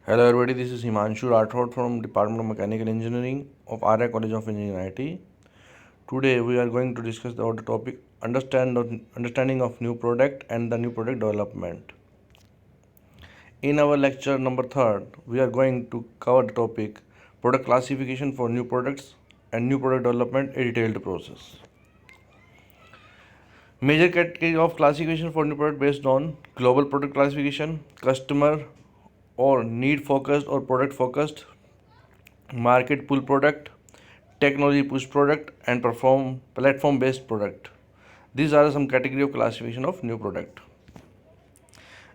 Hello everybody, this is Himanshu Rathod from Department of Mechanical Engineering of Arya College of Engineering IT. Today we are going to discuss about the topic understanding of new product and the new product development. In our lecture number 3rd, we are going to cover the topic product classification for new products and new product development, a detailed process. Major category of classification for new product based on global product classification, customer or need focused or product focused, market pull product, technology push product, and perform platform based product. These are some category of classification of new product.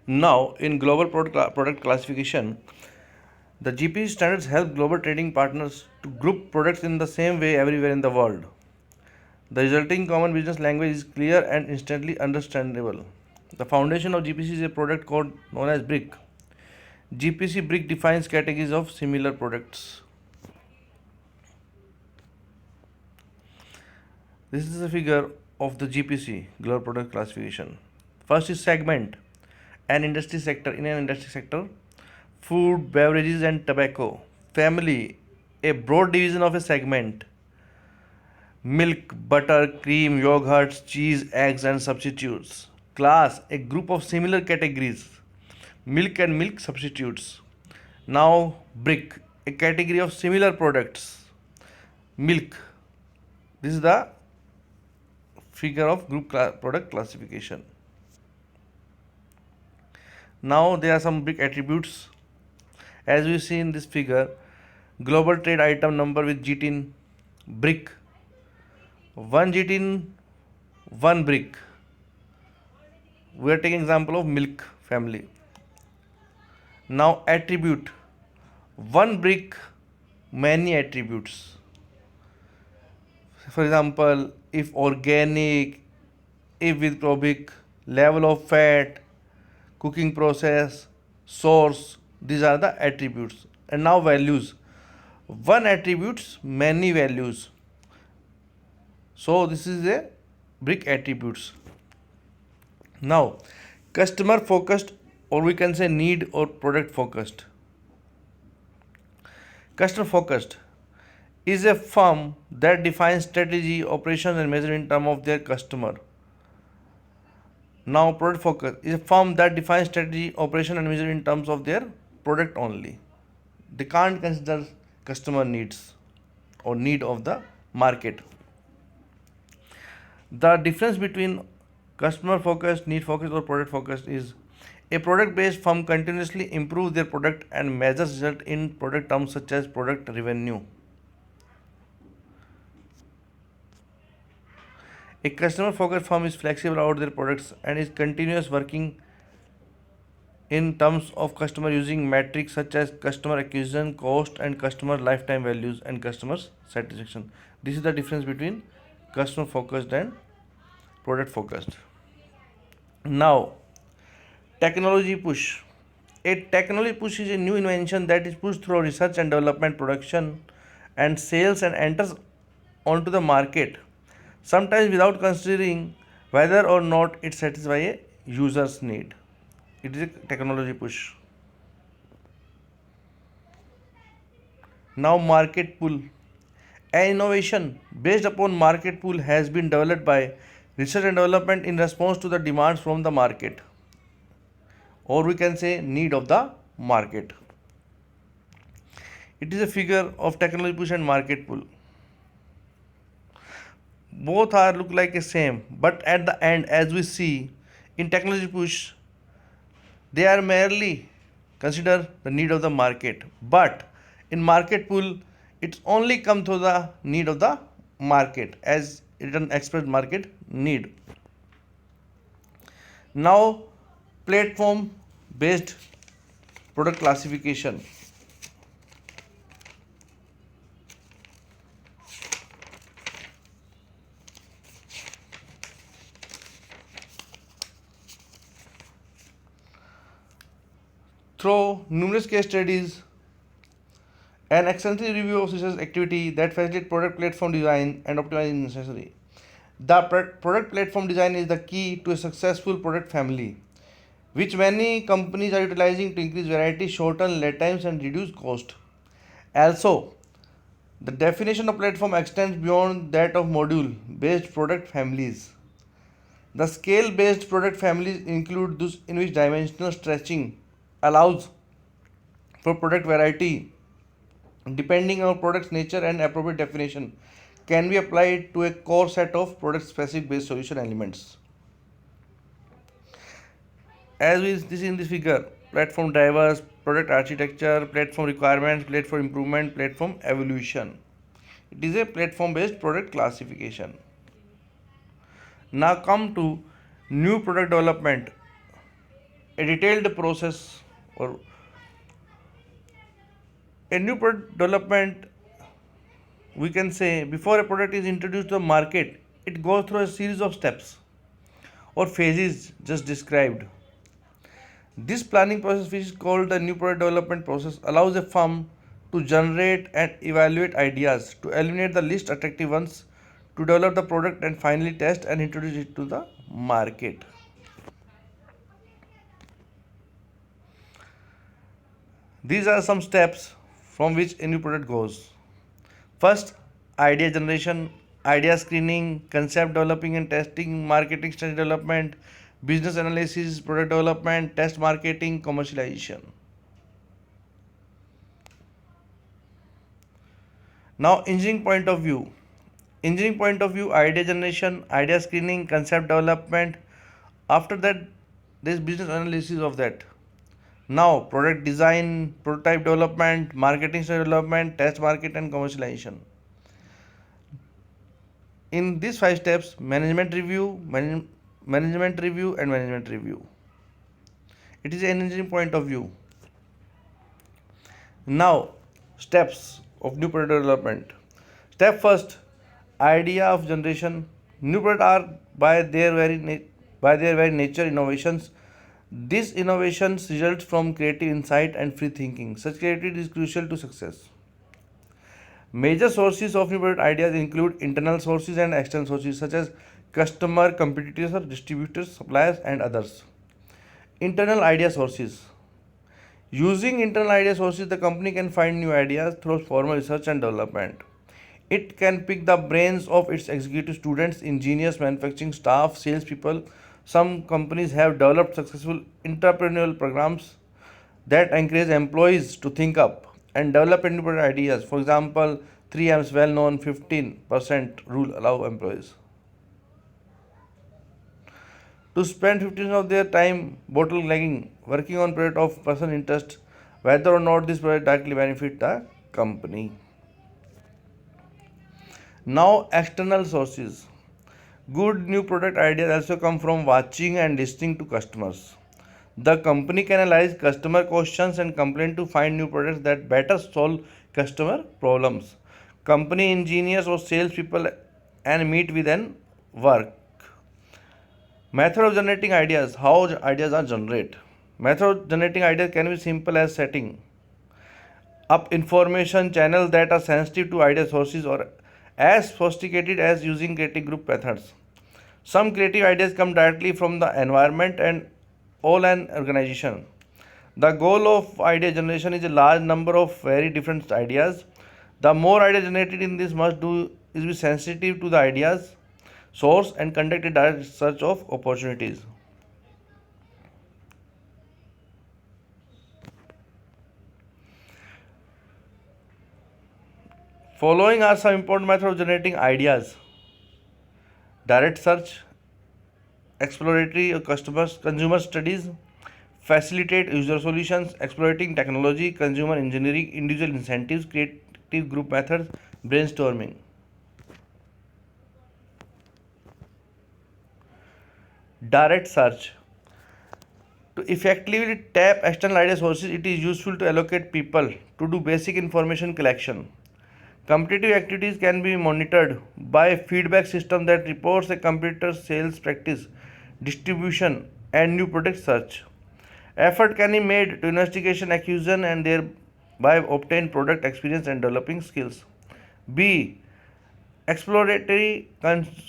Now in global product classification, the GPC standards help global trading partners to group products in the same way everywhere in the world. The resulting common business language is clear and instantly understandable. The foundation of GPC is a product code known as BRIC. GPC BRIC defines categories of similar products. This is a figure of the GPC, Global Product Classification. First is segment, an industry sector. In an industry sector, food, beverages, and tobacco. Family, a broad division of a segment. Milk, butter, cream, yogurts, cheese, eggs, and substitutes. Class, a group of similar categories. Milk and milk substitutes. Now, brick, a category of similar products. Milk. This is the figure of group product classification. Now there are some big attributes. As we see in this figure, global trade item number with GTIN, brick, 1 GTIN, 1 brick. We are taking example of milk family. Now attribute, 1 brick, many attributes. For example, if organic, if with probic, level of fat, cooking process, source, these are the attributes. And now values, 1 attributes, many values. So this is a brick attributes. Now customer focused, or we can say need or product focused. Customer focused is a firm that defines strategy, operations, and measure in terms of their customer. Now product focus is a firm that defines strategy, operation, and measure in terms of their product only. They can't consider customer needs or need of the market. The difference between customer focused, need focused, or product focused is a product based firm continuously improves their product and measures result in product terms such as product revenue. A customer focused firm is flexible about their products and is continuous working in terms of customer using metrics such as customer acquisition cost and customer lifetime values and customer satisfaction. This is the difference between customer focused and product focused. Now technology push. A technology push is a new invention that is pushed through research and development, production, and sales and enters onto the market, sometimes without considering whether or not it satisfies a user's need. It is a technology push. Now market pull. An innovation based upon market pull has been developed by research and development in response to the demands from the market, or we can say need of the market. It is a figure of technology push and market pull. Both are look like a same, but at the end, as we see in technology push, they are merely consider the need of the market, but in market pull it's only come to the need of the market as written express market need. Now platform based product classification. Through numerous case studies and extensive review of research activity that facilitate product platform design and optimization is necessary. The product platform design is the key to a successful product family. which many companies are utilizing to increase variety, shorten lead times, and reduce cost. Also, the definition of platform extends beyond that of module based product families. The scale based product families include those in which dimensional stretching allows for product variety depending on product's nature and appropriate definition can be applied to a core set of product specific based solution elements. As is this in this figure, platform drivers, product architecture, platform requirements, platform improvement, platform evolution. It is a platform based product classification. Now come to new product development, a detailed process or a new product development, we can say before a product is introduced to the market, it goes through a series of steps or phases just described. This planning process, which is called the new product development process, allows a firm to generate and evaluate ideas, to eliminate the least attractive ones, to develop the product and finally test and introduce it to the market. These are some steps from which a new product goes. First, idea generation, idea screening, concept developing and testing, marketing strategy development, business analysis, product development, test marketing, commercialization. Now, engineering point of view. Engineering point of view, idea generation, idea screening, concept development. After that, there is business analysis of that. Now, product design, prototype development, marketing strategy development, test market and commercialization. In these five steps, management review, management review and management review. It is an engineering point of view. Now, steps of new product development. Step first, idea of generation. New products are by their very nature innovations. These innovations result from creative insight and free thinking. Such creativity is crucial to success. Major sources of new product ideas include internal sources and external sources such as customer, competitors, distributors, suppliers, and others. Internal idea sources. Using internal idea sources, the company can find new ideas through formal research and development. It can pick the brains of its executive students, engineers, manufacturing staff, salespeople. Some companies have developed successful entrepreneurial programs that encourage employees to think up and develop independent ideas. For example, 3M's well known 15% rule allow employees to spend 15% of their time bottlenecking, working on product of personal interest, whether or not this product directly benefit the company. Now, external sources. Good new product ideas also come from watching and listening to customers. The company can analyze customer questions and complaints to find new products that better solve customer problems. Company engineers or salespeople and meet with and work. Method of generating ideas. How ideas are generated. Method of generating ideas can be simple as setting up information channels that are sensitive to idea sources or as sophisticated as using creative group methods. Some creative ideas come directly from the environment and all an organization. The goal of idea generation is a large number of very different ideas. The more ideas generated in this must do is be sensitive to the ideas source and conduct a direct search of opportunities. Following are some important methods of generating ideas: direct search, exploratory customers consumer studies, facilitate user solutions, exploiting technology, consumer engineering, individual incentives, creative group methods, brainstorming. Direct search. To effectively tap external idea sources, it is useful to allocate people to do basic information collection. Competitive activities can be monitored by a feedback system that reports a competitor's sales practice, distribution, and new product search. Effort can be made to investigation accusation and thereby obtain product experience and developing skills. B. Exploratory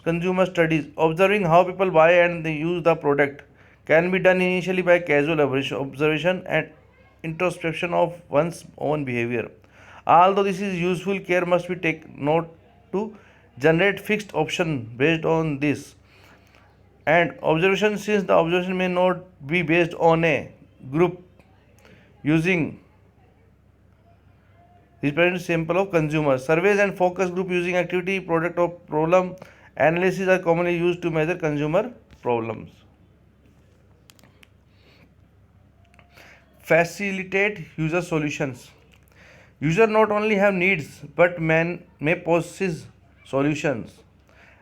consumer studies. Observing how people buy and they use the product can be done initially by casual observation and introspection of one's own behavior. Although this is useful, care must be taken note to generate fixed option based on this and observation, since the observation may not be based on a group using represent sample of consumers. Surveys and focus group using activity, product or problem analysis are commonly used to measure consumer problems. Facilitate user solutions. User not only have needs but may possess solutions.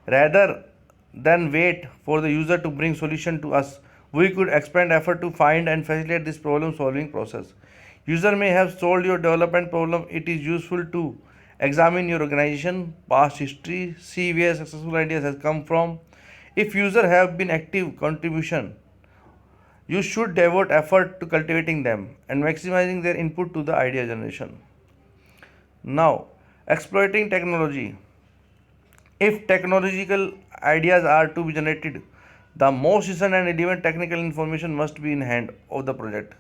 Rather than wait for the user to bring solution to us, we could expend effort to find and facilitate this problem solving process. User may have solved your development problem. It is useful to examine your organization past history, see where successful ideas has come from. If user have been active contribution, you should devote effort to cultivating them and maximizing their input to the idea generation. Now, exploiting technology. If technological ideas are to be generated, the most recent and relevant technical information must be in hand of the project.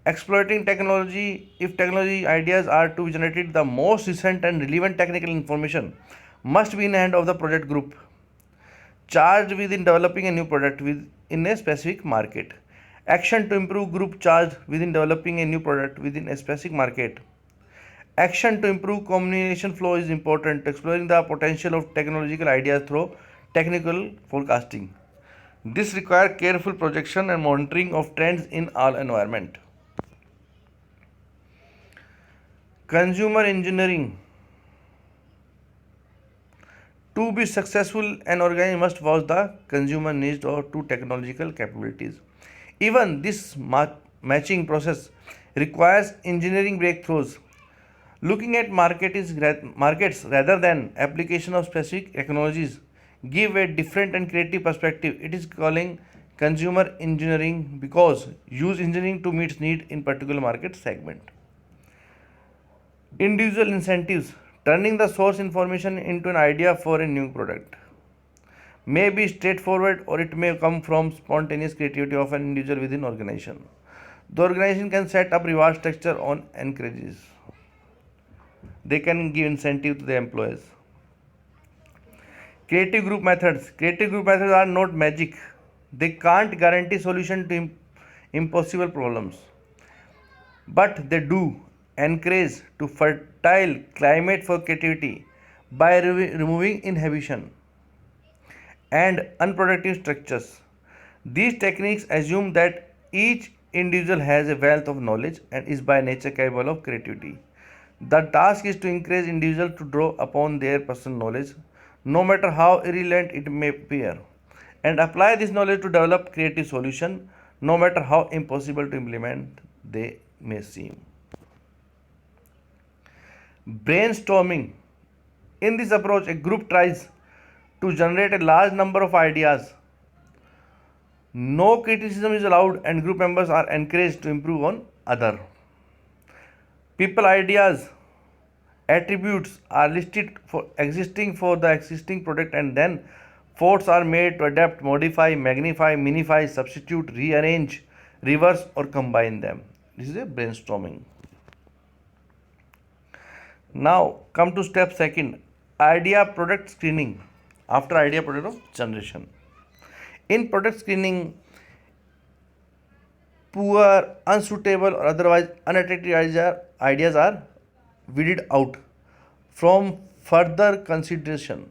Exploiting technology. If technology ideas are to be generated, the most recent and relevant technical information must be in hand of the project group charged with in developing a new product within a specific market. Action to improve group charged within developing a new product within a specific market. Action to improve communication flow is important, exploring the potential of technological ideas through technical forecasting. This requires careful projection and monitoring of trends in all environment. Consumer engineering. To be successful, an organization must watch the consumer needs or to technological capabilities. Even this matching process requires engineering breakthroughs. Looking at markets rather than application of specific technologies give a different and creative perspective. It is calling consumer engineering because use engineering to meet need in particular market segment. Individual incentives. Turning the source information into an idea for a new product may be straightforward or it may come from spontaneous creativity of an individual within organization. The organization can set up reward structure on encourages. They can give incentive to the employees. Creative group methods. Creative group methods are not magic. They can't guarantee solution to impossible problems. But they do encourage to fertile climate for creativity by removing inhibition and unproductive structures. These techniques assume that each individual has a wealth of knowledge and is by nature capable of creativity. The task is to encourage individuals to draw upon their personal knowledge, no matter how irrelevant it may appear, and apply this knowledge to develop creative solutions, no matter how impossible to implement they may seem. Brainstorming. In this approach, a group tries to generate a large number of ideas. No criticism is allowed and group members are encouraged to improve on other. People ideas attributes are listed for the existing product and then efforts are made to adapt, modify, magnify, minify, substitute, rearrange, reverse or combine them. This is a brainstorming. Now come to step second, idea product screening. After idea product of generation. In product screening, poor, unsuitable or otherwise unattractive ideas are weeded out from further consideration.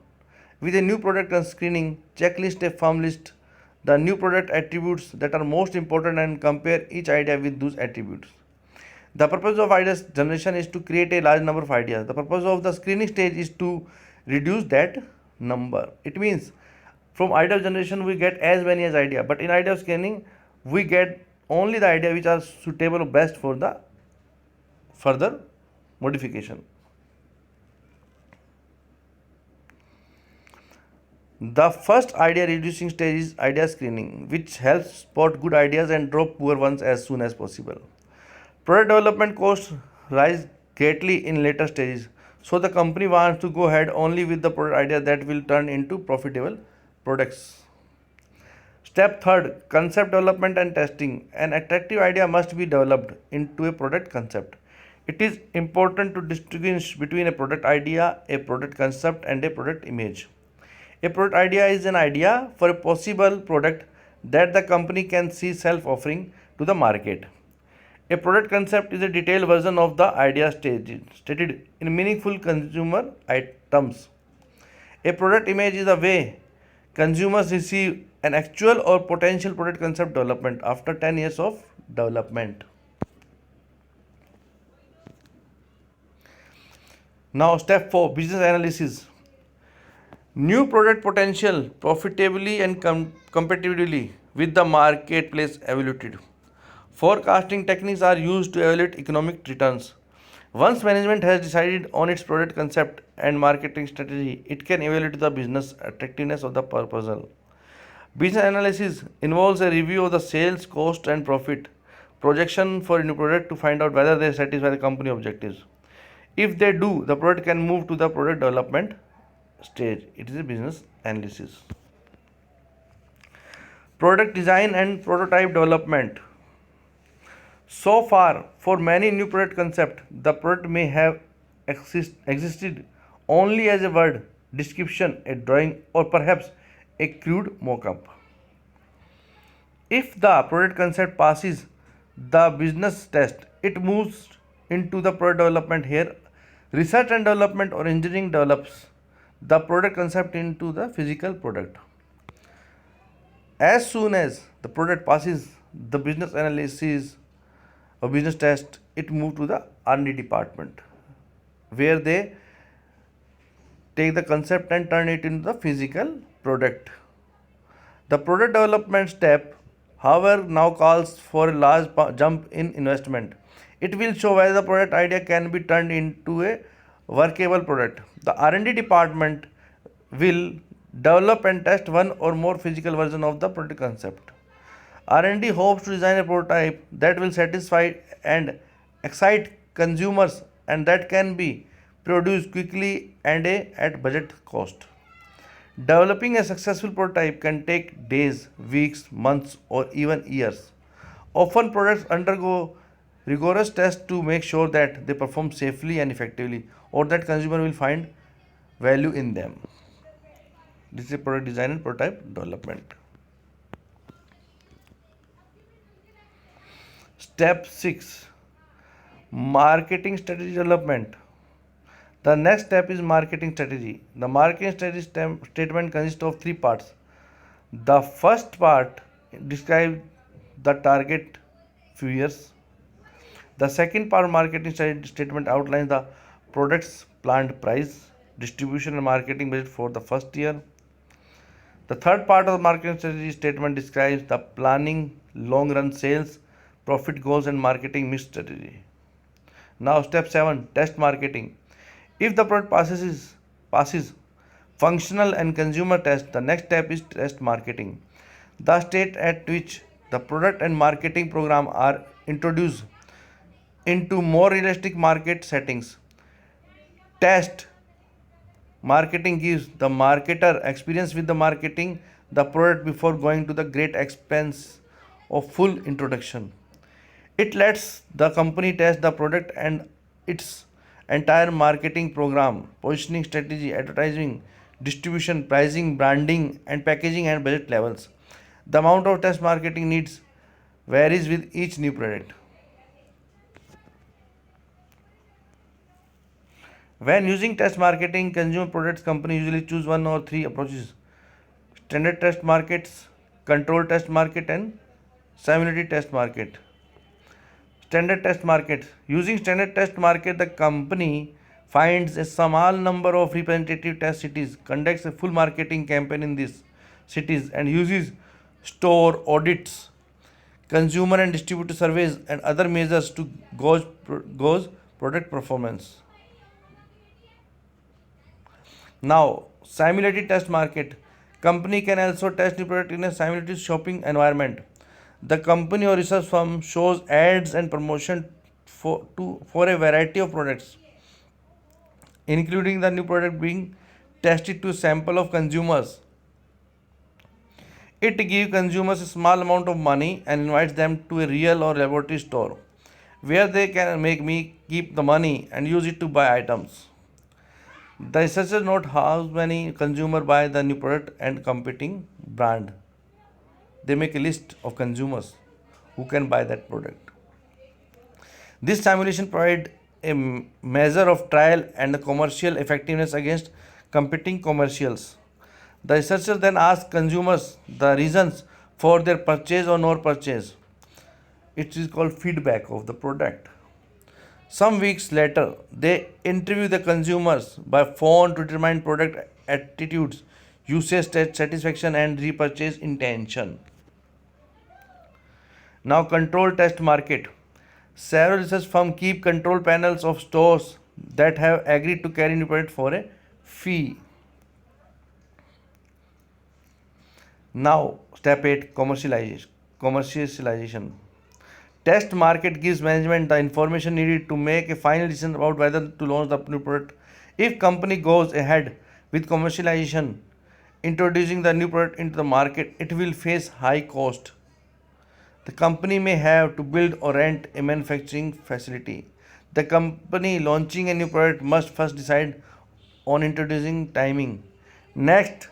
With a new product screening, checklist a firm list the new product attributes that are most important and compare each idea with those attributes. The purpose of ideas generation is to create a large number of ideas. The purpose of the screening stage is to reduce that number. It means from idea generation we get as many as idea, but in idea screening we get only the idea which are suitable or best for the further modification. The first idea reducing stage is idea screening, which helps spot good ideas and drop poor ones as soon as possible. Product development costs rise greatly in later stages, so the company wants to go ahead only with the product idea that will turn into profitable products. Step third, concept development and testing. An attractive idea must be developed into a product concept. It is important to distinguish between a product idea, a product concept, and a product image. A product idea is an idea for a possible product that the company can see self offering to the market. A product concept is a detailed version of the idea stated in meaningful consumer terms. A product image is a way consumers receive an actual or potential product concept development after 10 years of development. Now, step 4, business analysis. New product potential profitably and competitively with the marketplace evaluated. Forecasting techniques are used to evaluate economic returns. Once management has decided on its product concept and marketing strategy, it can evaluate the business attractiveness of the proposal. Business analysis involves a review of the sales, cost, and profit projection for a new product to find out whether they satisfy the company objectives. If they do, the product can move to the product development stage. It is a business analysis. Product design and prototype development. So far, for many new product concepts, the product may have existed only as a word description, a drawing, or perhaps a crude mock-up. If the product concept passes the business test, it moves into the product development. Here, research and development or engineering develops the product concept into the physical product. As soon as the product passes the business analysis or business test, it moves to the R&D department, where they take the concept and turn it into the physical product. The product development step, however, now calls for a large jump in investment. It will show whether the product idea can be turned into a workable product. The R&D department will develop and test one or more physical version of the product concept. R&D hopes to design a prototype that will satisfy and excite consumers and that can be produced quickly and at budget cost. Developing a successful prototype can take days, weeks, months, or even years. Often, products undergo rigorous tests to make sure that they perform safely and effectively, or that consumer will find value in them. This is product design and prototype development. Step 6, marketing strategy development. The next step is marketing strategy. The marketing strategy statement consists of three parts. The first part describes the target few years. The second part marketing strategy statement outlines the product's planned price, distribution and marketing budget for the first year. The third part of the marketing strategy statement describes the planning, long run sales, profit goals and marketing mix strategy. Now step 7, test marketing. If the product passes functional and consumer test, the next step is test marketing. The state at which the product and marketing program are introduced into more realistic market settings. Test marketing gives the marketer experience with the marketing the product before going to the great expense of full introduction. It lets the company test the product and its entire marketing program, positioning strategy, advertising, distribution, pricing, branding, and packaging and budget levels. The amount of test marketing needs varies with each new product. When using test marketing, consumer products companies usually choose one or three approaches: standard test markets, control test market, and similarity test market. Standard test market. Using standard test market, the company finds a small number of representative test cities, conducts a full marketing campaign in these cities, and uses store audits, consumer and distributor surveys, and other measures to gauge product performance. Now, similarity test market. Company can also test new product in a similarity shopping environment. The company or research firm shows ads and promotion for a variety of products, including the new product being tested to a sample of consumers. It gives consumers a small amount of money and invites them to a real or laboratory store where they can make me keep the money and use it to buy items. The researchers note how many consumers buy the new product and competing brand. They make a list of consumers who can buy that product. This simulation provides a measure of trial and the commercial effectiveness against competing commercials. The researchers then ask consumers the reasons for their purchase or no purchase. It is called feedback of the product. Some weeks later, they interview the consumers by phone to determine product attitudes, usage satisfaction, and repurchase intention. Now, control test market. Several research firms keep control panels of stores that have agreed to carry new product for a fee. Now, step 8, commercialization. Test market gives management the information needed to make a final decision about whether to launch the new product. If company goes ahead with commercialization, introducing the new product into the market, it will face high cost. The company may have to build or rent a manufacturing facility. The company launching a new product must first decide on introducing timing. Next,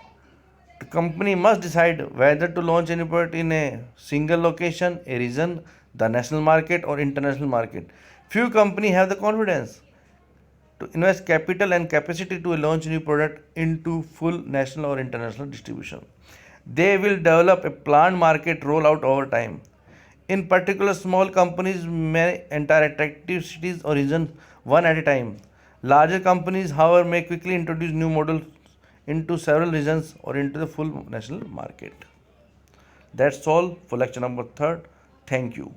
the company must decide whether to launch any product in a single location, a region, the national market, or international market. Few companies have the confidence to invest capital and capacity to launch new product into full national or international distribution. They will develop a planned market rollout over time. In particular, small companies may enter attractive cities or regions one at a time. Larger companies, however, may quickly introduce new models into several regions or into the full national market. That's all for lecture number 3rd. Thank you.